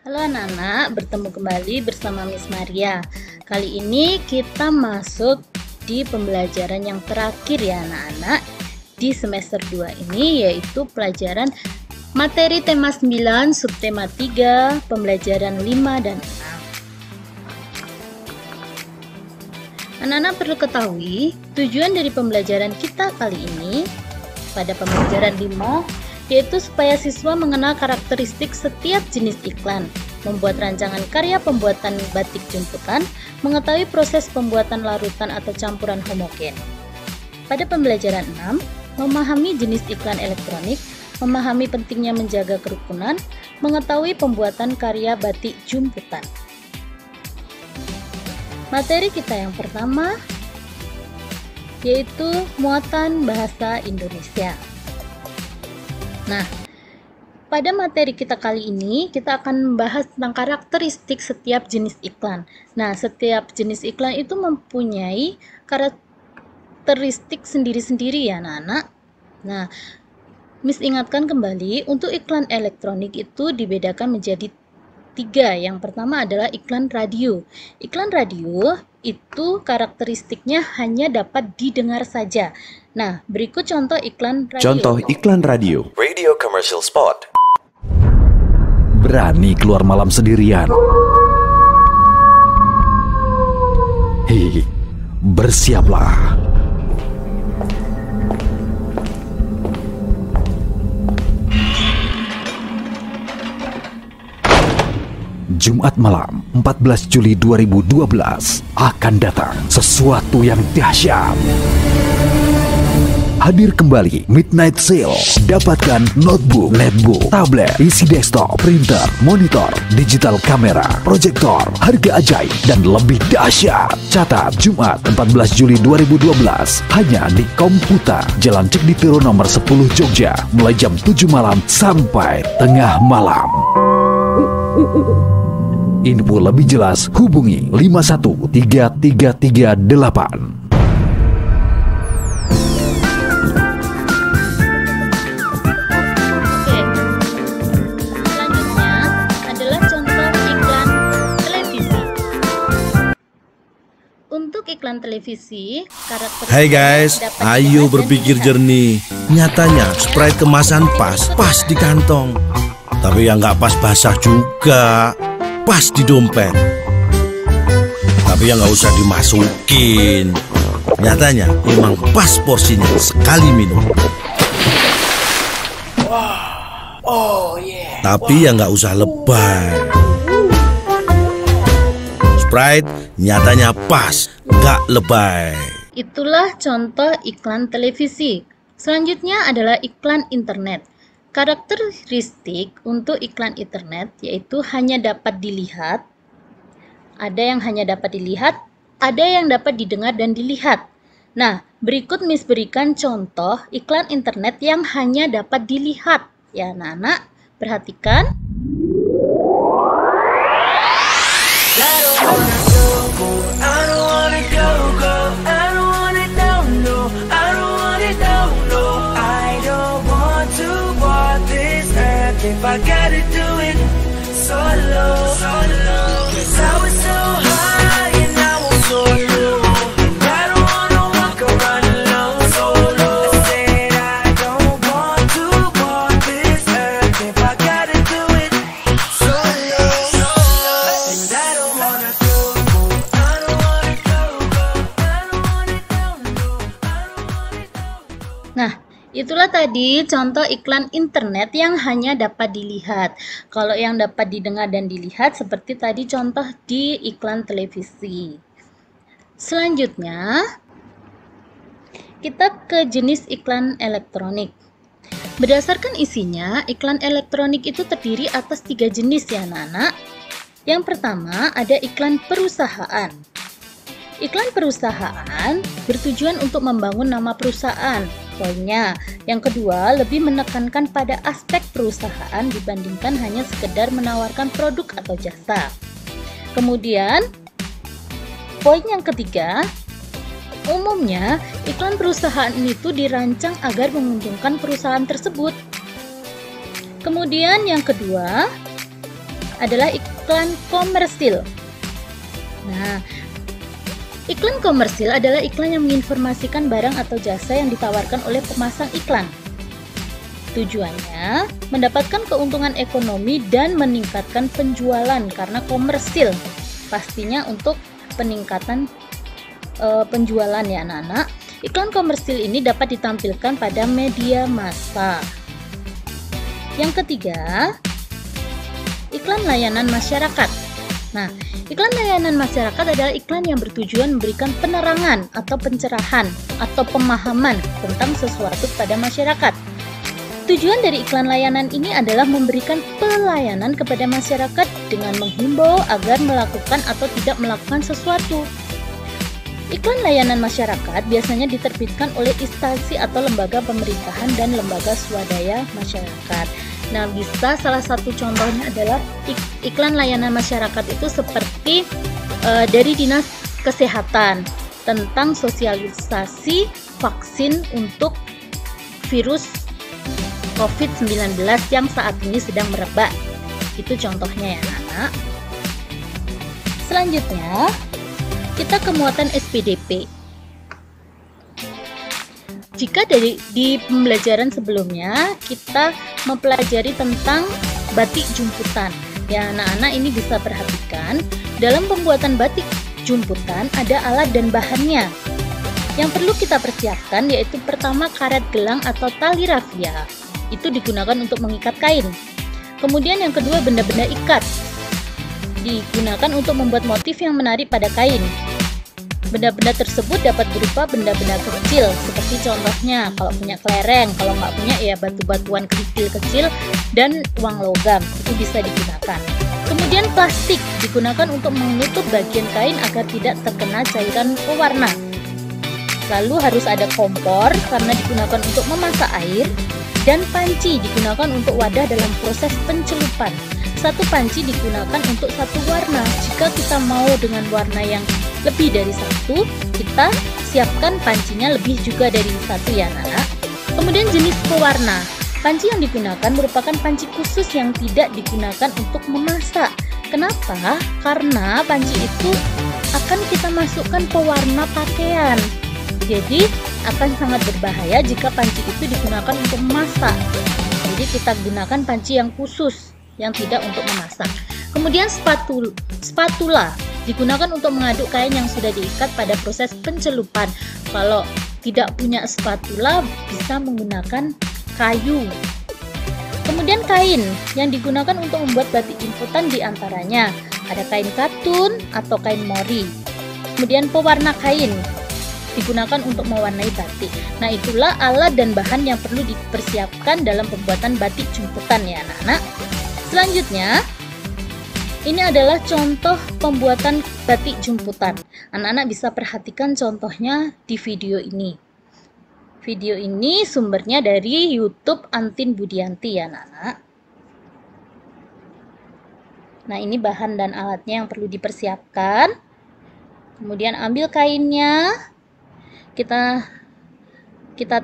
Halo anak-anak, bertemu kembali bersama Miss Maria. Kali ini kita masuk di pembelajaran yang terakhir ya anak-anak di semester 2 ini, yaitu pelajaran materi tema 9, subtema 3, pembelajaran 5 dan 6. Anak-anak perlu ketahui, tujuan dari pembelajaran kita kali ini pada pembelajaran 5 yaitu supaya siswa mengenal karakteristik setiap jenis iklan, membuat rancangan karya pembuatan batik jumputan, mengetahui proses pembuatan larutan atau campuran homogen. Pada pembelajaran 6, memahami jenis iklan elektronik, memahami pentingnya menjaga kerukunan, mengetahui pembuatan karya batik jumputan. Materi kita yang pertama yaitu muatan bahasa Indonesia. Nah, pada materi kita kali ini, kita akan membahas tentang karakteristik setiap jenis iklan. Nah, setiap jenis iklan itu mempunyai karakteristik sendiri-sendiri ya, anak-anak. Nah, Miss ingatkan kembali, untuk iklan elektronik itu dibedakan menjadi 3. Yang pertama adalah iklan radio. Iklan radio itu karakteristiknya hanya dapat didengar saja. Nah, berikut contoh iklan radio. Contoh iklan radio. Radio commercial spot. Berani keluar malam sendirian. Hei, bersiaplah. Jumat malam 14 Juli 2012 akan datang sesuatu yang dahsyat. Hadir kembali Midnight Sale. Dapatkan notebook, netbook, tablet, PC desktop, printer, monitor, digital kamera, proyektor, harga ajaib, dan lebih dahsyat. Catat, Jumat 14 Juli 2012 hanya di Komputa, Jalan Cekditiro nomor 10 Jogja, mulai jam 7 malam sampai tengah malam. Info lebih jelas hubungi 51338. Untuk iklan televisi, karakteristik. Hai guys, ayo berpikir jernih. Nyatanya Sprite kemasan pas di kantong. Tapi yang nggak pas basah juga, pas di dompet. Tapi yang nggak usah dimasukin. Nyatanya emang pas porsinya sekali minum. Tapi yang nggak usah lebay. Sprite nyatanya pas, nggak lebay. Itulah contoh iklan televisi. Selanjutnya adalah iklan internet. Karakteristik untuk iklan internet yaitu hanya dapat dilihat, ada yang hanya dapat dilihat, ada yang dapat didengar dan dilihat. Nah, berikut Miss berikan contoh iklan internet yang hanya dapat dilihat. Ya, anak-anak, perhatikan. If I gotta do it solo, 'cause I was so high and now I'm so low, and I don't wanna walk around alone solo. I said I don't want to walk this earth if I gotta do it solo, and I don't wanna go, I don't wanna go, I don't wanna go, no, I don't wanna go. Nah, itulah tadi contoh iklan internet yang hanya dapat dilihat. Kalau yang dapat didengar dan dilihat seperti tadi contoh di iklan televisi. Selanjutnya, kita ke jenis iklan elektronik. Berdasarkan isinya, iklan elektronik itu terdiri atas 3 jenis ya anak-anak. Yang pertama ada iklan perusahaan. Iklan perusahaan bertujuan untuk membangun nama perusahaan. Poinnya, yang kedua lebih menekankan pada aspek perusahaan dibandingkan hanya sekedar menawarkan produk atau jasa. Kemudian, poin yang ketiga, umumnya iklan perusahaan itu dirancang agar menguntungkan perusahaan tersebut. Kemudian yang kedua, adalah iklan komersil. Nah, iklan komersil adalah iklan yang menginformasikan barang atau jasa yang ditawarkan oleh pemasang iklan. Tujuannya mendapatkan keuntungan ekonomi dan meningkatkan penjualan karena komersil. Pastinya untuk peningkatan penjualan ya anak-anak. Iklan komersil ini dapat ditampilkan pada media massa. Yang ketiga, iklan layanan masyarakat. Nah, iklan layanan masyarakat adalah iklan yang bertujuan memberikan penerangan atau pencerahan atau pemahaman tentang sesuatu pada masyarakat. Tujuan dari iklan layanan ini adalah memberikan pelayanan kepada masyarakat dengan menghimbau agar melakukan atau tidak melakukan sesuatu. Iklan layanan masyarakat biasanya diterbitkan oleh instansi atau lembaga pemerintahan dan lembaga swadaya masyarakat. Nah, bisa salah satu contohnya adalah iklan layanan masyarakat itu seperti dari Dinas Kesehatan tentang sosialisasi vaksin untuk virus COVID-19 yang saat ini sedang merebak. Itu contohnya ya anak. Selanjutnya, kita ke muatan SPDP. Jika di pembelajaran sebelumnya kita mempelajari tentang batik jumputan, ya anak-anak ini bisa perhatikan dalam pembuatan batik jumputan ada alat dan bahannya. Yang perlu kita persiapkan yaitu pertama karet gelang atau tali rafia, itu digunakan untuk mengikat kain. Kemudian yang kedua benda-benda ikat, digunakan untuk membuat motif yang menarik pada kain. Benda-benda tersebut dapat berupa benda-benda kecil, seperti contohnya kalau punya kelereng, kalau nggak punya ya batu-batuan kecil-kecil dan uang logam, itu bisa digunakan. Kemudian plastik digunakan untuk menutup bagian kain agar tidak terkena cairan pewarna. Lalu harus ada kompor karena digunakan untuk memasak air, dan panci digunakan untuk wadah dalam proses pencelupan. Satu panci digunakan untuk satu warna. Jika kita mau dengan warna yang lebih dari satu, kita siapkan pancinya lebih juga dari satu ya anak. Kemudian jenis pewarna. Panci yang digunakan merupakan panci khusus yang tidak digunakan untuk memasak. Kenapa? Karena panci itu akan kita masukkan pewarna pakaian. Jadi akan sangat berbahaya jika panci itu digunakan untuk memasak. Jadi kita gunakan panci yang khusus yang tidak untuk memasak. Kemudian spatula digunakan untuk mengaduk kain yang sudah diikat pada proses pencelupan. Kalau tidak punya spatula bisa menggunakan kayu. Kemudian kain yang digunakan untuk membuat batik jumputan diantaranya ada kain katun atau kain mori. Kemudian pewarna kain digunakan untuk mewarnai batik. Nah, itulah alat dan bahan yang perlu dipersiapkan dalam pembuatan batik jumputan ya anak-anak. Selanjutnya, ini adalah contoh pembuatan batik jumputan. Anak-anak bisa perhatikan contohnya di video ini. Video ini sumbernya dari YouTube Antin Budianti ya anak-anak. Nah, ini bahan dan alatnya yang perlu dipersiapkan. Kemudian ambil kainnya, kita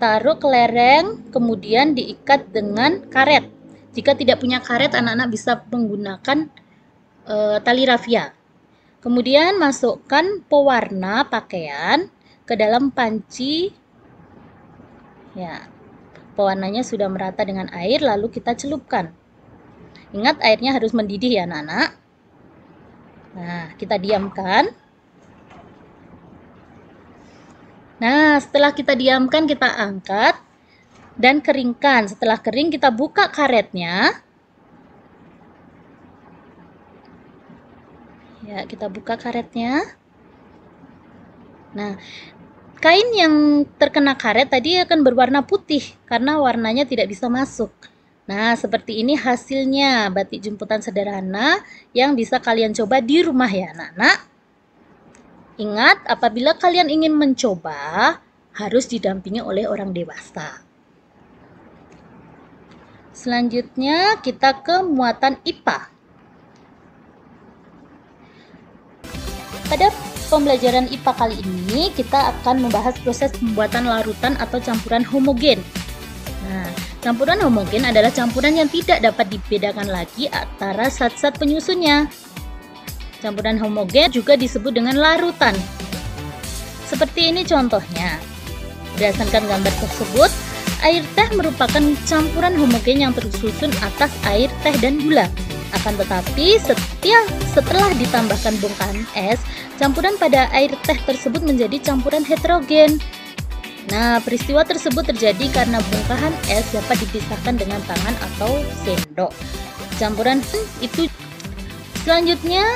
taruh ke lereng, kemudian diikat dengan karet. Jika tidak punya karet, anak-anak bisa menggunakan tali rafia. Kemudian masukkan pewarna pakaian ke dalam panci. Ya, pewarnanya sudah merata dengan air, lalu kita celupkan. Ingat airnya harus mendidih ya anak-anak. Nah, kita diamkan. Nah, setelah kita diamkan, kita angkat dan keringkan. Setelah kering, kita buka karetnya. Ya, kita buka karetnya. Nah, kain yang terkena karet tadi akan berwarna putih karena warnanya tidak bisa masuk. Nah, seperti ini hasilnya batik jumputan sederhana yang bisa kalian coba di rumah ya anak-anak. Ingat, apabila kalian ingin mencoba, harus didampingi oleh orang dewasa. Selanjutnya, kita ke muatan IPA. Pada pembelajaran IPA kali ini, kita akan membahas proses pembuatan larutan atau campuran homogen. Nah, campuran homogen adalah campuran yang tidak dapat dibedakan lagi antara zat-zat penyusunnya. Campuran homogen juga disebut dengan larutan. Seperti ini contohnya. Berdasarkan gambar tersebut, air teh merupakan campuran homogen yang tersusun atas air teh dan gula. Akan tetapi, setelah ditambahkan bongkahan es, campuran pada air teh tersebut menjadi campuran heterogen. Nah, peristiwa tersebut terjadi karena bongkahan es dapat dipisahkan dengan tangan atau sendok. Campuran itu selanjutnya,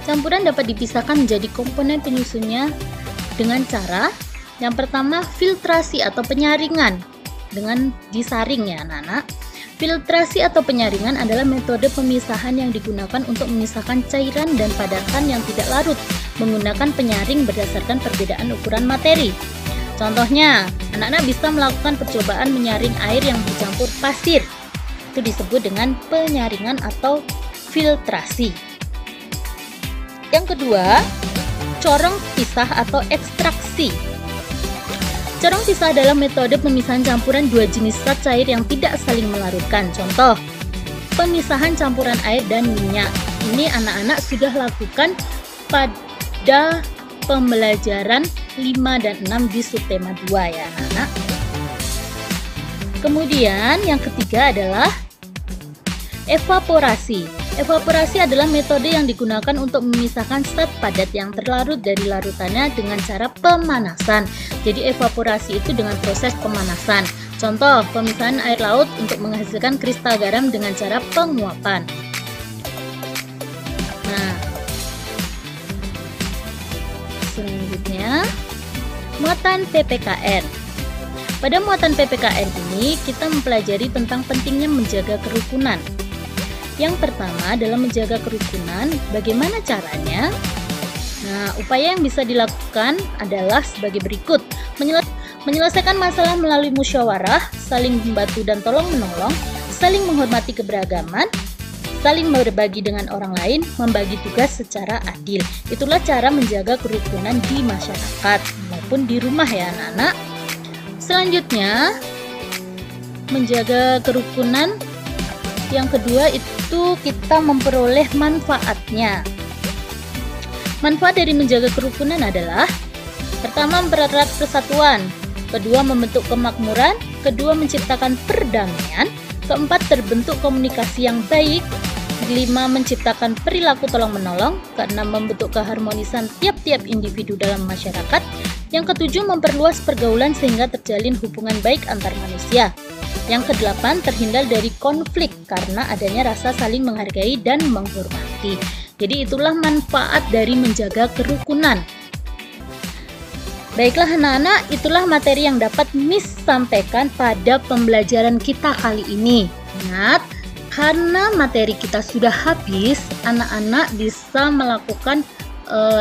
campuran dapat dipisahkan menjadi komponen penyusunnya dengan cara yang pertama filtrasi atau penyaringan dengan disaring ya anak-anak. Filtrasi atau penyaringan adalah metode pemisahan yang digunakan untuk memisahkan cairan dan padatan yang tidak larut menggunakan penyaring berdasarkan perbedaan ukuran materi. Contohnya, anak-anak bisa melakukan percobaan menyaring air yang bercampur pasir. Itu disebut dengan penyaringan atau filtrasi. Yang kedua, corong pisah atau ekstraksi. Corong pisah adalah metode pemisahan campuran dua jenis zat cair yang tidak saling melarutkan. Contoh, pemisahan campuran air dan minyak. Ini anak-anak sudah lakukan pada pembelajaran 5 dan 6 di subtema 2 ya anak-anak. Kemudian yang ketiga adalah evaporasi. Evaporasi adalah metode yang digunakan untuk memisahkan zat padat yang terlarut dari larutannya dengan cara pemanasan. Jadi evaporasi itu dengan proses pemanasan. Contoh, pemisahan air laut untuk menghasilkan kristal garam dengan cara penguapan. Nah, selanjutnya, muatan PPKN. Pada muatan PPKN ini, kita mempelajari tentang pentingnya menjaga kerukunan. Yang pertama, dalam menjaga kerukunan, bagaimana caranya? Nah, upaya yang bisa dilakukan adalah sebagai berikut. Menyelesaikan masalah melalui musyawarah, saling membantu dan tolong-menolong, saling menghormati keberagaman, saling berbagi dengan orang lain, membagi tugas secara adil. Itulah cara menjaga kerukunan di masyarakat maupun di rumah ya anak-anak. Selanjutnya, menjaga kerukunan yang kedua itu kita memperoleh manfaatnya. Manfaat dari menjaga kerukunan adalah pertama, mempererat persatuan, kedua, membentuk kemakmuran, kedua, menciptakan perdamaian, keempat, terbentuk komunikasi yang baik, kelima, menciptakan perilaku tolong-menolong, keenam, membentuk keharmonisan tiap-tiap individu dalam masyarakat, yang ketujuh, memperluas pergaulan sehingga terjalin hubungan baik antar manusia. Yang kedelapan, terhindar dari konflik karena adanya rasa saling menghargai dan menghormati. Jadi itulah manfaat dari menjaga kerukunan. Baiklah anak-anak, itulah materi yang dapat Miss sampaikan pada pembelajaran kita kali ini. Ingat, karena materi kita sudah habis, anak-anak bisa melakukan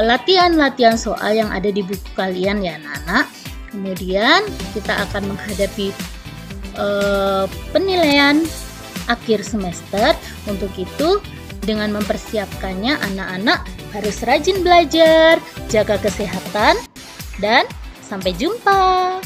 latihan-latihan soal yang ada di buku kalian ya anak-anak. Kemudian kita akan menghadapi penilaian akhir semester. Untuk itu, dengan mempersiapkannya, anak-anak harus rajin belajar, jaga kesehatan, dan sampai jumpa.